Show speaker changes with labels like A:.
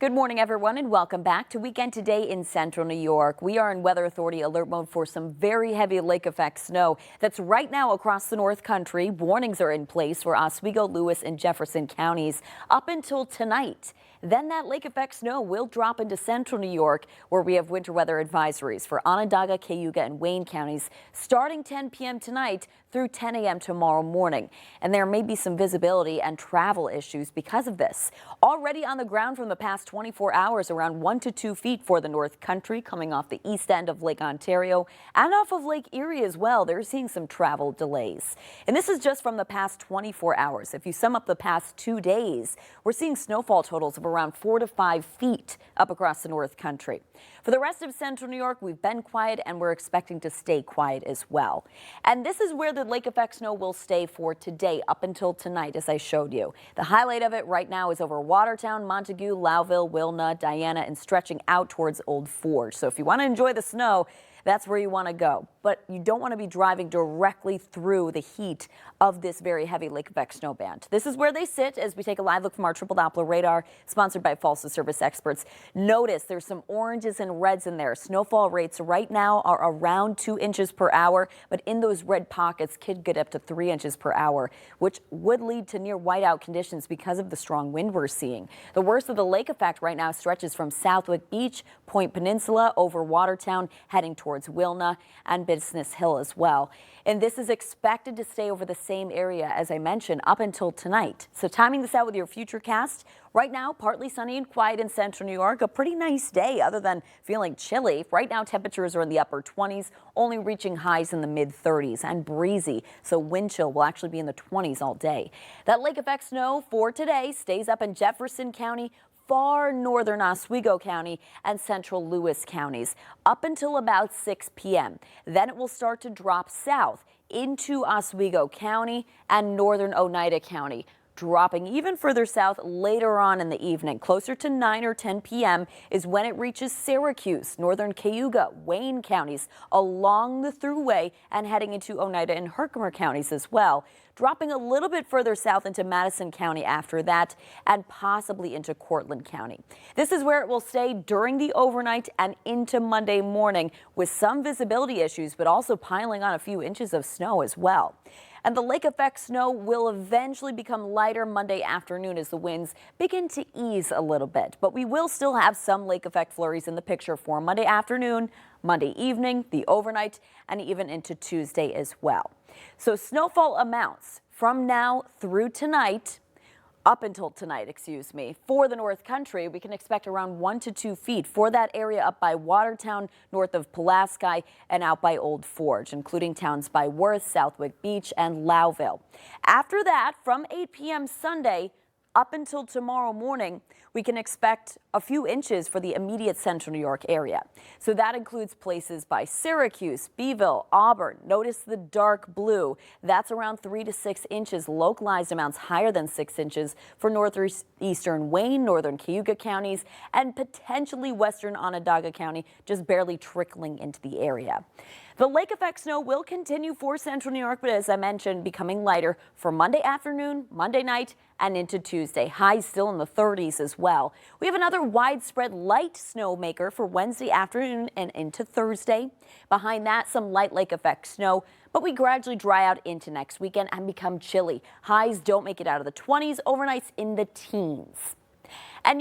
A: Good morning, everyone, and welcome back to Weekend Today in Central New York. We are in Weather Authority alert mode for some very heavy lake effect snow that's right now across the North Country. Warnings are in place for Oswego, Lewis, and Jefferson counties up until tonight. Then that lake effect snow will drop into Central New York, where we have winter weather advisories for Onondaga, Cayuga, and Wayne counties starting 10 p.m. tonight through 10 a.m. tomorrow morning. And there may be some visibility and travel issues because of this. Already on the ground from the past 24 hours, around 1 to 2 feet for the North Country, coming off the east end of Lake Ontario and off of Lake Erie as well. They're seeing some travel delays. And this is just from the past 24 hours. If you sum up the past 2 days, we're seeing snowfall totals of around 4 to 5 feet up across the North Country. For the rest of Central New York, we've been quiet and we're expecting to stay quiet as well. And this is where the lake effect snow will stay for today up until tonight, as I showed you. The highlight of it right now is over Watertown, Montague, Lowville, Wilna, Diana, and stretching out towards Old Forge. So if you want to enjoy the snow, that's where you want to go. But you don't want to be driving directly through the heat of this very heavy lake effect snow band. This is where they sit as we take a live look from our triple Doppler radar, sponsored by Falsa Service Experts. Notice there's some oranges and reds in there. Snowfall rates right now are around 2 inches per hour, but in those red pockets could get up to 3 inches per hour, which would lead to near whiteout conditions because of the strong wind we're seeing. The worst of the lake effect right now stretches from Southwick Beach, Point Peninsula, over Watertown, heading towards Wilna and Business Hill as well. And this is expected to stay over the same area, as I mentioned, up until tonight. So timing this out with your futurecast, right now partly sunny and quiet in Central New York. A pretty nice day other than feeling chilly. Right now temperatures are in the upper 20s, only reaching highs in the mid 30s, and breezy. So wind chill will actually be in the 20s all day. That lake effect snow for today stays up in Jefferson County, far northern Oswego County, and central Lewis counties up until about 6 p.m. Then it will start to drop south into Oswego County and northern Oneida County, dropping even further south later on in the evening. Closer to 9 or 10 p.m. is when it reaches Syracuse, northern Cayuga, Wayne counties along the thruway, and heading into Oneida and Herkimer counties as well, dropping a little bit further south into Madison County after that, and possibly into Cortland County. This is where it will stay during the overnight and into Monday morning, with some visibility issues, but also piling on a few inches of snow as well. And the lake effect snow will eventually become lighter Monday afternoon as the winds begin to ease a little bit. But we will still have some lake effect flurries in the picture for Monday afternoon, Monday evening, the overnight, and even into Tuesday as well. So snowfall amounts from now through tonight, up until tonight, excuse me, for the North Country, we can expect around 1 to 2 feet for that area up by Watertown, north of Pulaski, and out by Old Forge, including towns by Worth, Southwick Beach, and Lowville. After that, from 8 p.m. Sunday up until tomorrow morning, we can expect a few inches for the immediate Central New York area. So that includes places by Syracuse, Beeville, Auburn. Notice the dark blue. That's around 3 to 6 inches. Localized amounts higher than 6 inches for northeastern Wayne, northern Cayuga counties, and potentially western Onondaga County, just barely trickling into the area. The lake effect snow will continue for Central New York, but as I mentioned, becoming lighter for Monday afternoon, Monday night, and into Tuesday. Highs still in the 30s as well. We have another widespread light snow maker for Wednesday afternoon and into Thursday. Behind that, some light lake effect snow, but we gradually dry out into next weekend and become chilly. Highs don't make it out of the 20s, overnights in the teens.